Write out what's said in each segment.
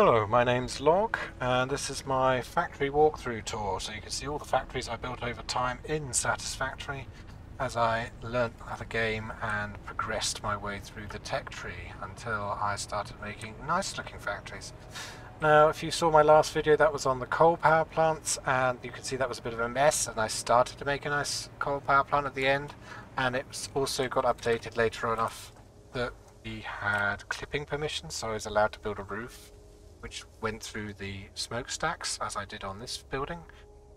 Hello, my name's Log, and this is my factory walkthrough tour. So you can see all the factories I built over time in Satisfactory as I learnt the game and progressed my way through the tech tree until I started making nice looking factories. Now, if you saw my last video, that was on the coal power plants, and you can see that was a bit of a mess, and I started to make a nice coal power plant at the end, and it also got updated later enough that we had clipping permissions, so I was allowed to build a roof which went through the smokestacks, as I did on this building.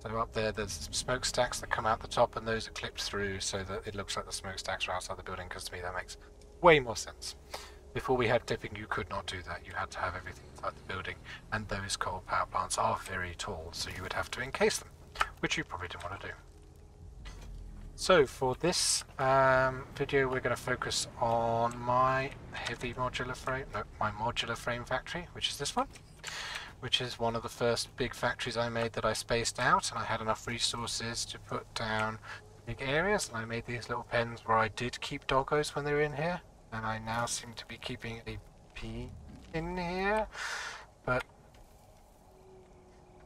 So up there, there's smokestacks that come out the top, and those are clipped through so that it looks like the smokestacks are outside the building, because to me that makes way more sense. Before we had clipping, you could not do that. You had to have everything inside the building, and those coal power plants are very tall, so you would have to encase them, which you probably didn't want to do. So for this video, we're going to focus on my modular frame factory, which is this one, which is one of the first big factories I made that I spaced out, and I had enough resources to put down big areas, and I made these little pens where I did keep doggos when they were in here, and I now seem to be keeping a pea in here, but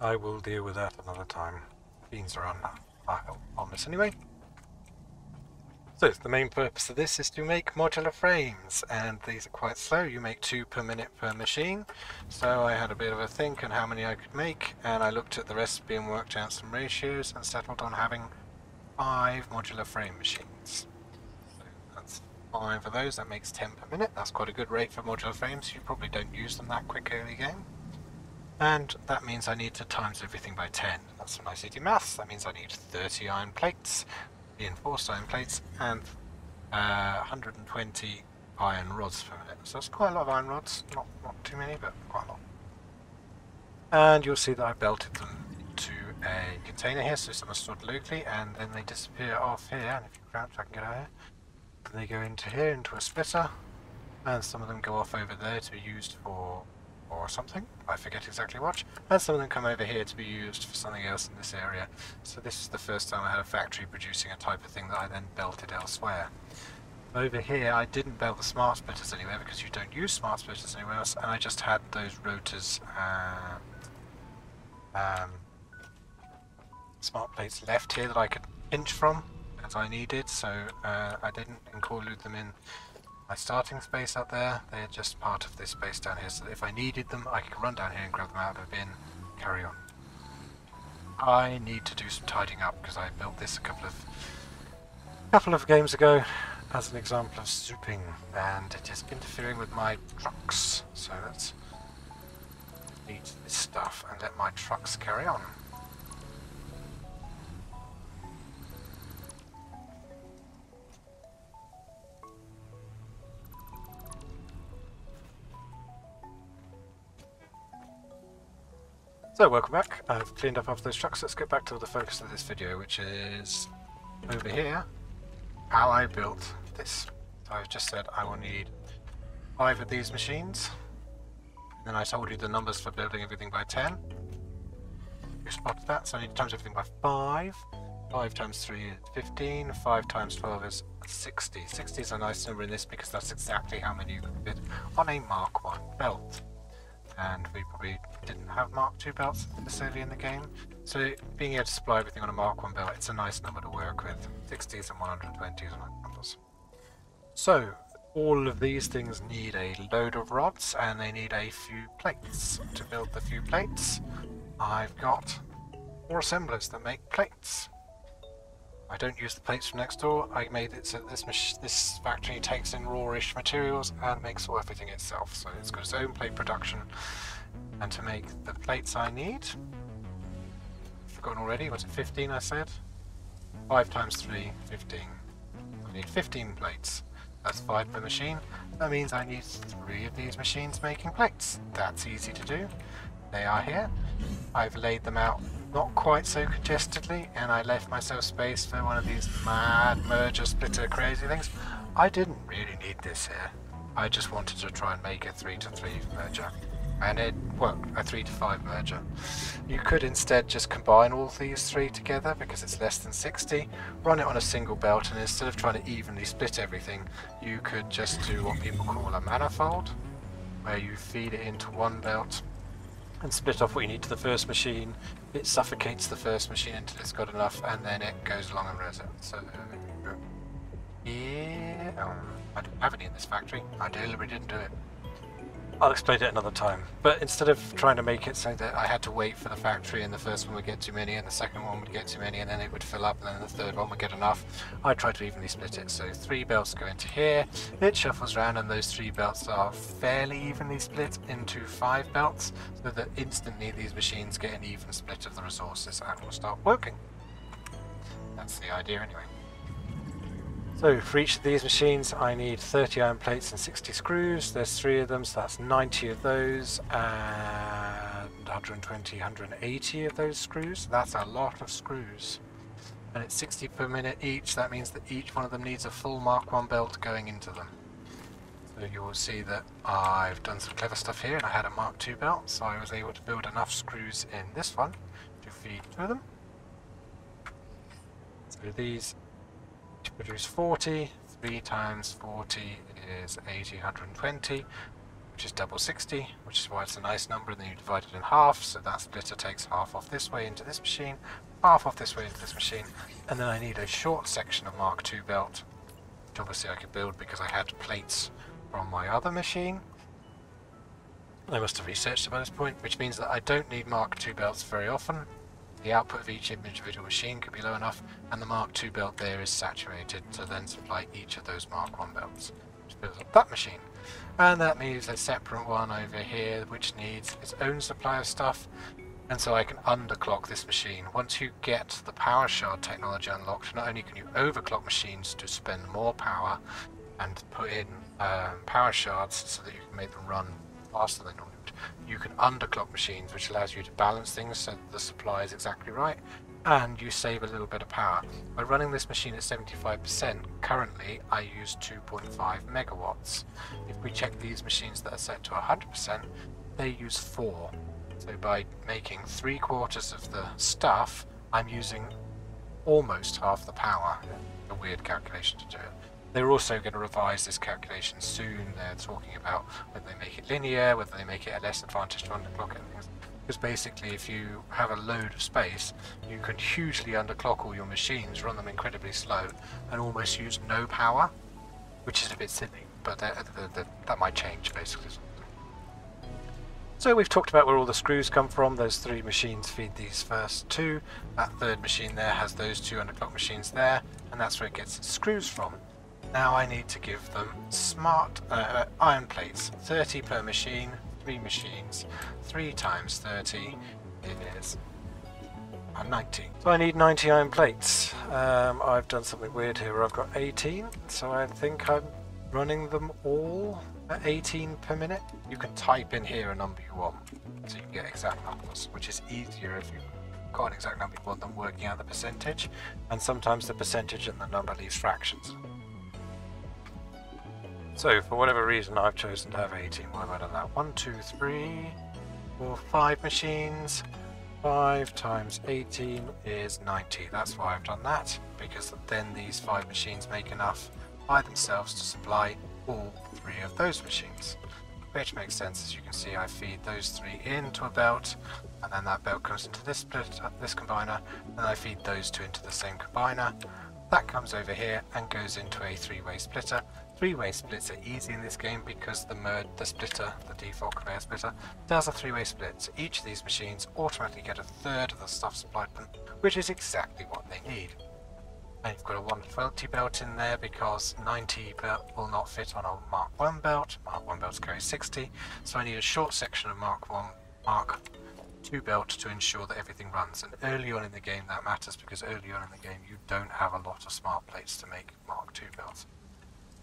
I will deal with that another time. Beans are on this anyway. So the main purpose of this is to make modular frames, and these are quite slow. You make 2 per minute per machine. So I had a bit of a think on how many I could make, and I looked at the recipe and worked out some ratios and settled on having 5 modular frame machines. So that's 5 of those, that makes 10 per minute. That's quite a good rate for modular frames. You probably don't use them that quick early game. And that means I need to times everything by 10. That's some nice easy maths. That means I need 30 iron plates, reinforced iron plates, and 120 iron rods per minute. So that's quite a lot of iron rods, not too many, but quite a lot. And you'll see that I belted them to a container here, so some are stored locally, and then they disappear off here, and if you crouch I can get out here. And they go into here, into a splitter, and some of them go off over there to be used for something, I forget exactly what, and some of them come over here to be used for something else in this area. So this is the first time I had a factory producing a type of thing that I then belted elsewhere. Over here I didn't belt the smart splitters anywhere because you don't use smart splitters anywhere else, and I just had those rotors smart plates left here that I could pinch from as I needed, so I didn't include them in my starting space up there. They're just part of this space down here, so that if I needed them I could run down here and grab them out of a bin, carry on. I need to do some tidying up because I built this a couple of games ago as an example of souping, and it is interfering with my trucks, so let's delete this stuff and let my trucks carry on. So welcome back. I've cleaned up after those trucks. Let's get back to the focus of this video, which is over here, how I built this. So I've just said I will need 5 of these machines. Then I told you the numbers for building everything by 10. You spotted that, so I need to times everything by 5. 5 times 3 is 15, 5 times 12 is 60. 60 is a nice number in this because that's exactly how many you can fit on a Mark 1 belt. And we probably didn't have Mark II belts this early in the game, so being able to supply everything on a Mark I belt, it's a nice number to work with. 60s and 120s and numbers. So all of these things need a load of rods, and they need a few plates. To build the few plates, I've got 4 assemblers that make plates. I don't use the plates from next door. I made it so that this factory takes in rawish materials and makes all everything itself. So it's got its own plate production. And to make the plates I need, I've forgotten already, was it 15 I said? 5 times 3, 15. I need 15 plates. That's 5 per machine. That means I need 3 of these machines making plates. That's easy to do. They are here. I've laid them out not quite so congestedly, and I left myself space for one of these mad merger splitter crazy things. I didn't really need this here. I just wanted to try and make a 3 to 3 merger, and it worked, a 3 to 5 merger. You could instead just combine all these 3 together because it's less than 60, run it on a single belt, and instead of trying to evenly split everything, you could just do what people call a manifold, where you feed it into one belt and split off what you need to the first machine. It suffocates the first machine until it's got enough, and then it goes along and res it. So yeah, I don't have any in this factory. I deliberately didn't do it. I'll explain it another time. But instead of trying to make it so that I had to wait for the factory and the first one would get too many and the second one would get too many and then it would fill up and then the third one would get enough, I tried to evenly split it. So 3 belts go into here, it shuffles around, and those 3 belts are fairly evenly split into 5 belts, so that instantly these machines get an even split of the resources and will start working. That's the idea anyway. So for each of these machines I need 30 iron plates and 60 screws. There's 3 of them, so that's 90 of those and 120, 180 of those screws. That's a lot of screws. And it's 60 per minute each. That means that each one of them needs a full Mark 1 belt going into them. So you will see that I've done some clever stuff here, and I had a Mark 2 belt, so I was able to build enough screws in this one to feed 2 of them. So these produce 40, 3 times 40 is 80, 120, which is double 60, which is why it's a nice number, and then you divide it in half, so that splitter takes half off this way into this machine, half off this way into this machine, and then I need a short section of Mark II belt, which obviously I could build because I had plates from my other machine. I must have researched it by this point, which means that I don't need Mark II belts very often. The output of each individual machine could be low enough, and the Mark II belt there is saturated to then supply each of those Mark I belts, which fills up that machine. And that means a separate one over here which needs its own supply of stuff, and so I can underclock this machine. Once you get the power shard technology unlocked, not only can you overclock machines to spend more power and put in power shards so that you can make them run faster than normal, you can underclock machines, which allows you to balance things so that the supply is exactly right, and you save a little bit of power. By running this machine at 75%, currently I use 2.5 megawatts. If we check these machines that are set to 100%, they use 4. So by making 3/4 of the stuff, I'm using almost half the power. A weird calculation to do it. They're also going to revise this calculation soon. They're talking about whether they make it linear, whether they make it a less advantage to underclock and things. Because basically if you have a load of space, you can hugely underclock all your machines, run them incredibly slow, and almost use no power, which is a bit silly, but that might change basically. So we've talked about where all the screws come from. Those 3 machines feed these first 2. That third machine there has those 2 underclock machines there, and that's where it gets its screws from. Now I need to give them smart iron plates, 30 per machine, 3 machines. 3 times 30 is 90. So I need 90 iron plates. I've done something weird here where I've got 18, so I think I'm running them all at 18 per minute. You can type in here a number you want, so you can get exact numbers, which is easier if you've got an exact number you want than working out the percentage, and sometimes the percentage and the number leaves fractions. So, for whatever reason, I've chosen to have 18. Why have I done that? 1, 2, 3, 4, 5 machines. 5 times 18 is 90. That's why I've done that, because then these 5 machines make enough by themselves to supply all 3 of those machines. Which makes sense. As you can see, I feed those 3 into a belt, and then that belt comes into this splitter, this combiner, and I feed those 2 into the same combiner. That comes over here and goes into a 3-way splitter. 3-way splits are easy in this game because the splitter, the default conveyor splitter, does a 3-way split. So each of these machines automatically get a third of the stuff supplied to them, which is exactly what they need. And you've got a 120 belt in there because 90 belt will not fit on a Mark 1 belt. Mark 1 belts carry 60, so I need a short section of Mark 2 belt to ensure that everything runs. And early on in the game that matters, because early on in the game you don't have a lot of smart plates to make Mark 2 belts.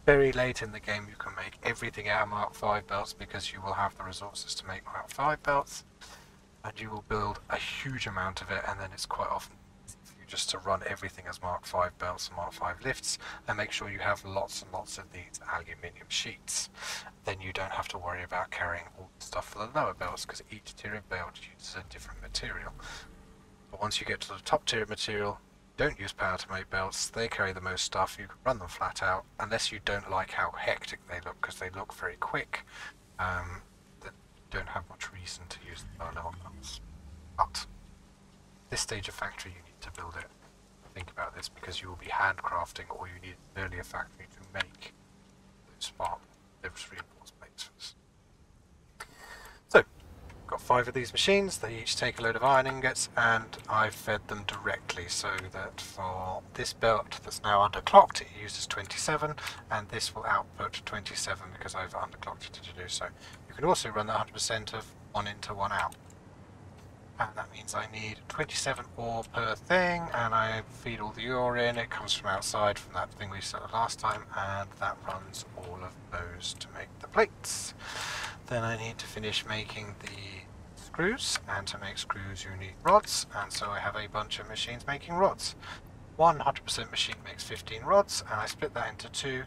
Very late in the game you can make everything out of Mark 5 belts because you will have the resources to make Mark 5 belts, and you will build a huge amount of it, and then it's quite often easy for you just to run everything as Mark 5 belts and Mark 5 lifts, and make sure you have lots and lots of these aluminium sheets. Then you don't have to worry about carrying all the stuff for the lower belts, because each tier of belt uses a different material. But once you get to the top tier of material, don't use power to make belts, they carry the most stuff, you can run them flat out, unless you don't like how hectic they look, because they look very quick. don't have much reason to use the lower level plants. But this stage of factory, you need to build it. Think about this, because you will be handcrafting, or you need an earlier factory to make those reinforced plates for this. So, got 5 of these machines. They each take a load of iron ingots, and I've fed them directly, so that for this belt that's now underclocked, it uses 27, and this will output 27 because I've underclocked it to do so. You can also run the 100% of 1 in to 1 out. And that means I need 27 ore per thing, and I feed all the ore in. It comes from outside, from that thing we set last time, and that runs all of those to make the plates. Then I need to finish making the screws, and to make screws you need rods, and so I have a bunch of machines making rods. 100% machine makes 15 rods, and I split that into 2,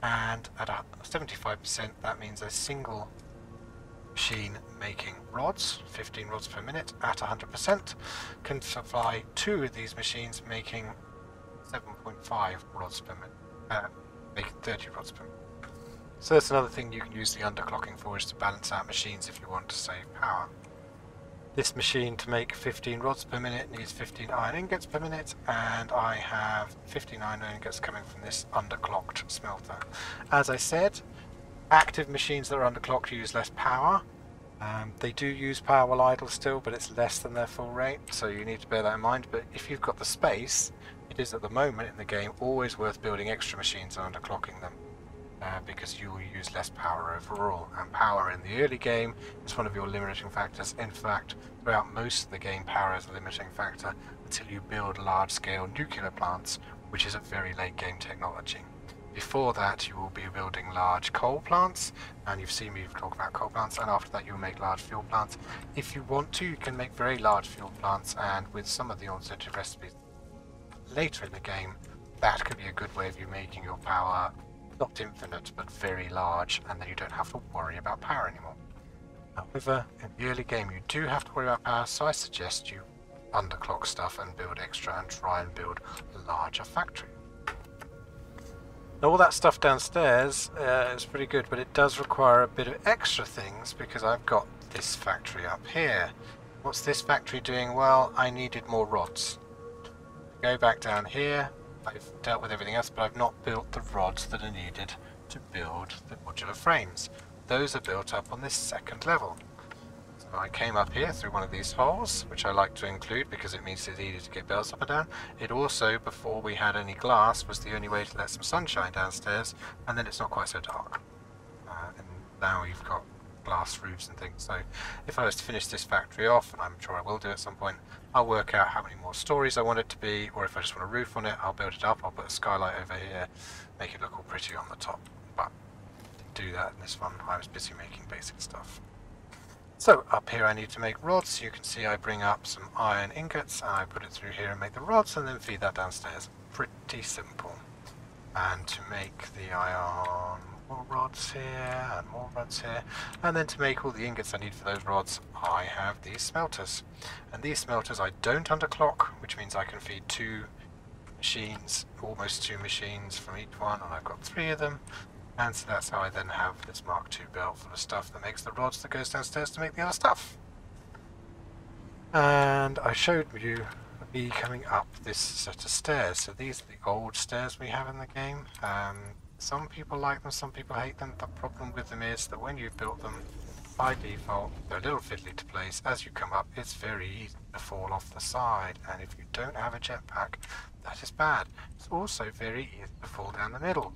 and at 75% that means a single machine making rods, 15 rods per minute at 100%, can supply 2 of these machines making 7.5 rods per minute, making 30 rods per minute. So that's another thing you can use the underclocking for, is to balance out machines if you want to save power. This machine to make 15 rods per minute needs 15 iron ingots per minute, and I have 15 iron ingots coming from this underclocked smelter. As I said, active machines that are underclocked use less power. They do use power while idle still, but it's less than their full rate, so you need to bear that in mind. But if you've got the space, it is at the moment in the game always worth building extra machines and underclocking them, because you will use less power overall, and power in the early game is one of your limiting factors. In fact, throughout most of the game, power is a limiting factor until you build large-scale nuclear plants, which is a very late game technology. Before that, you will be building large coal plants, and you've seen me talk about coal plants, and after that you'll make large fuel plants. If you want to, you can make very large fuel plants, and with some of the alternative recipes later in the game, that could be a good way of you making your power not infinite, but very large, and then you don't have to worry about power anymore. However, in the early game you do have to worry about power, so I suggest you underclock stuff and build extra and try and build a larger factory. Now, all that stuff downstairs is pretty good, but it does require a bit of extra things because I've got this factory up here. What's this factory doing? Well, I needed more rods. Go back down here. I've dealt with everything else, but I've not built the rods that are needed to build the modular frames. Those are built up on this second level. So I came up here through one of these holes, which I like to include because it means it's easy to get belts up and down. It also, before we had any glass, was the only way to let some sunshine downstairs, and then it's not quite so dark. And now we've got glass roofs and things. So if I was to finish this factory off, and I'm sure I will do at some point, I'll work out how many more stories I want it to be, or if I just want a roof on it, I'll build it up. I'll put a skylight over here, make it look all pretty on the top. But I didn't do that in this one. I was busy making basic stuff. So up here I need to make rods. You can see I bring up some iron ingots and I put it through here and make the rods and then feed that downstairs. Pretty simple. And to make the iron, more rods here and more rods here. And then to make all the ingots I need for those rods, I have these smelters. And these smelters I don't underclock, which means I can feed 2 machines, almost 2 machines from each one, and I've got 3 of them. And so that's how I then have this Mark II belt full of stuff that makes the rods that goes downstairs to make the other stuff. And I showed you me coming up this set of stairs. So these are the old stairs we have in the game. Some people like them, some people hate them. The problem with them is that when you've built them, by default, they're a little fiddly to place. As you come up, it's very easy to fall off the side. And if you don't have a jetpack, that is bad. It's also very easy to fall down the middle,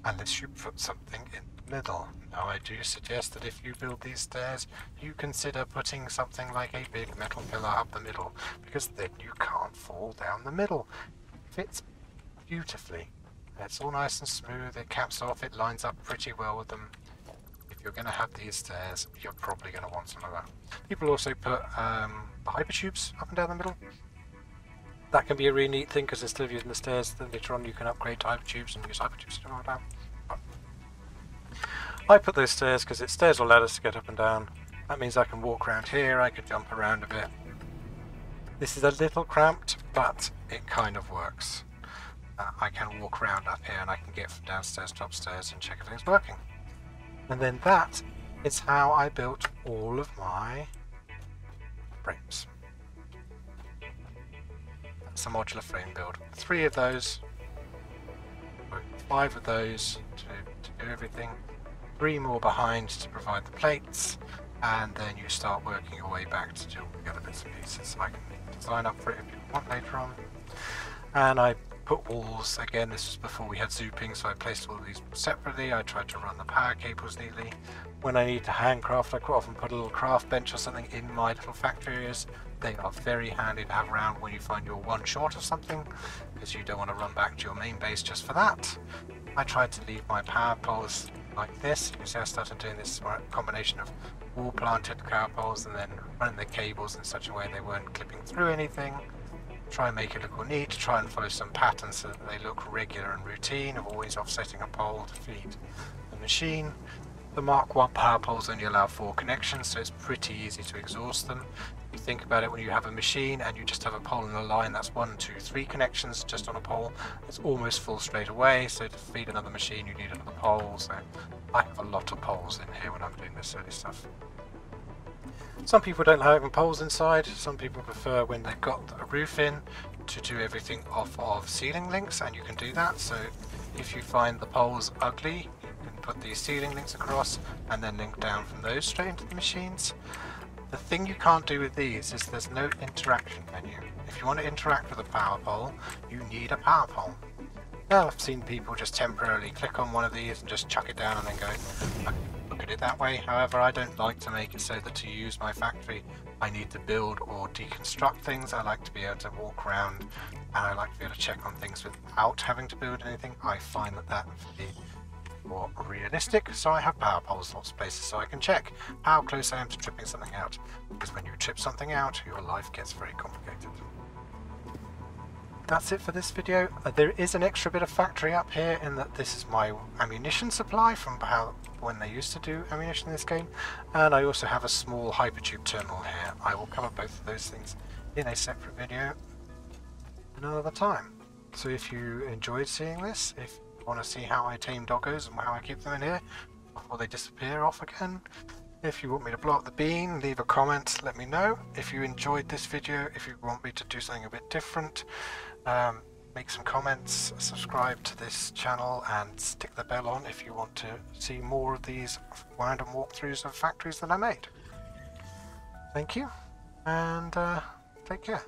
unless you put something in the middle. Now I do suggest that if you build these stairs, you consider putting something like a big metal pillar up the middle, because then you can't fall down the middle. It fits beautifully. It's all nice and smooth, it caps off, it lines up pretty well with them. If you're going to have these stairs, you're probably going to want some of that. People also put hypertubes up and down the middle. That can be a really neat thing because instead of using the stairs, then later on you can upgrade to hypertubes and use hypertubes to go down. But I put those stairs because it's stairs or ladders to get up and down. That means I can walk around here, I can jump around a bit. This is a little cramped, but it kind of works. I can walk around up here and I can get from downstairs to upstairs and check if everything's working. And then that It's how I built all of my frames. That's a modular frame build. 3 of those, 5 of those to do everything, 3 more behind to provide the plates, and then you start working your way back to do all the other bits and pieces. I can design up for it if you want later on. And I put walls, again this was before we had zooping, so I placed all of these separately. I tried to run the power cables neatly. When I need to handcraft, I quite often put a little craft bench or something in my little factory areas. They are very handy to have around when you find you're one short of something, because you don't want to run back to your main base just for that. I tried to leave my power poles like this. You see I started doing this combination of wall planted power poles and then running the cables in such a way they weren't clipping through anything. Try and make it look all neat, try and follow some patterns so that they look regular and routine, of always offsetting a pole to feed the machine. The Mark 1 power poles only allow 4 connections, so it's pretty easy to exhaust them. If you think about it, when you have a machine and you just have a pole in a line, that's 1, 2, 3 connections just on a pole. It's almost full straight away, so to feed another machine you need another pole. So I have a lot of poles in here when I'm doing this early stuff. Some people don't like having poles inside. Some people prefer when they've got a roof in to do everything off of ceiling links, and you can do that. So if you find the poles ugly, you can put these ceiling links across and then link down from those straight into the machines. The thing you can't do with these is there's no interaction menu. If you want to interact with a power pole, you need a power pole. Now I've seen people just temporarily click on one of these and just chuck it down and then go, look at it that way. However, I don't like to make it so that to use my factory I need to build or deconstruct things. I like to be able to walk around and I like to be able to check on things without having to build anything. I find that that would be more realistic, so I have power poles in lots of places so I can check how close I am to tripping something out, because when you trip something out your life gets very complicated. That's it for this video. There is an extra bit of factory up here in that this is my ammunition supply from when they used to do ammunition in this game, and I also have a small hypertube terminal here. I will cover both of those things in a separate video another time. So if you enjoyed seeing this, if you want to see how I tame doggos and how I keep them in here before they disappear off again, if you want me to blow up the bean, leave a comment, let me know. If you enjoyed this video, if you want me to do something a bit different, make some comments, subscribe to this channel and stick the bell on if you want to see more of these random walkthroughs of factories that I made. Thank you, and take care.